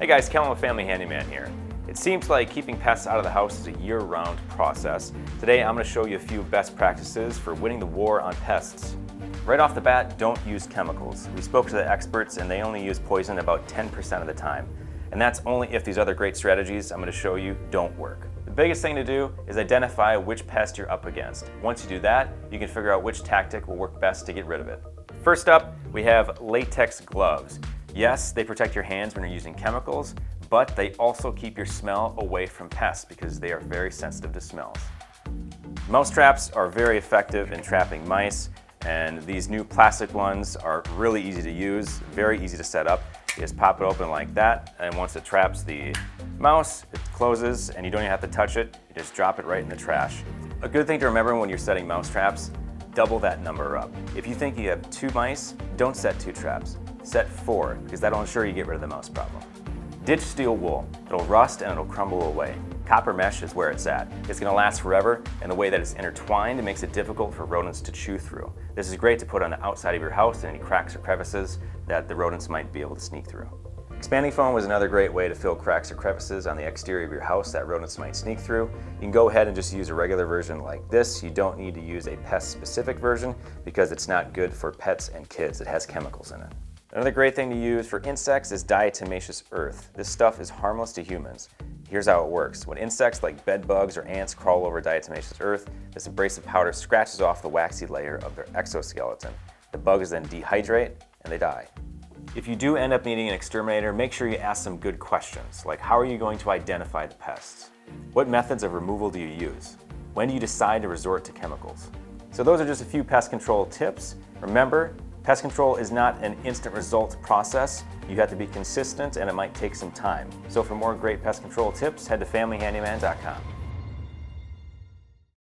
Hey guys, Kellen with Family Handyman here. It seems like keeping pests out of the house is a year-round process. Today I'm going to show you a few best practices for winning the war on pests. Right off the bat, don't use chemicals. We spoke to the experts and they only use poison about 10% of the time. And that's only if these other great strategies I'm going to show you don't work. The biggest thing to do is identify which pest you're up against. Once you do that, you can figure out which tactic will work best to get rid of it. First up, we have latex gloves. Yes, they protect your hands when you're using chemicals, but they also keep your smell away from pests because they are very sensitive to smells. Mouse traps are very effective in trapping mice, and these new plastic ones are really easy to use, very easy to set up. You just pop it open like that, and once it traps the mouse, it closes, and you don't even have to touch it. You just drop it right in the trash. A good thing to remember when you're setting mouse traps, double that number up. If you think you have 2 mice, don't set 2 traps. Set 4, because that'll ensure you get rid of the mouse problem. Ditch steel wool. It'll rust and it'll crumble away. Copper mesh is where it's at. It's going to last forever, and the way that it's intertwined, it makes it difficult for rodents to chew through. This is great to put on the outside of your house in any cracks or crevices that the rodents might be able to sneak through. Expanding foam is another great way to fill cracks or crevices on the exterior of your house that rodents might sneak through. You can go ahead and just use a regular version like this. You don't need to use a pest-specific version because it's not good for pets and kids. It has chemicals in it. Another great thing to use for insects is Diatomaceous Earth. This stuff is harmless to humans. Here's how it works. When insects like bed bugs or ants crawl over Diatomaceous Earth, this abrasive powder scratches off the waxy layer of their exoskeleton. The bugs then dehydrate and they die. If you do end up needing an exterminator, make sure you ask some good questions, like how are you going to identify the pests? What methods of removal do you use? When do you decide to resort to chemicals? So those are just a few pest control tips. Remember, pest control is not an instant result process. You have to be consistent and it might take some time. So for more great pest control tips, head to FamilyHandyman.com.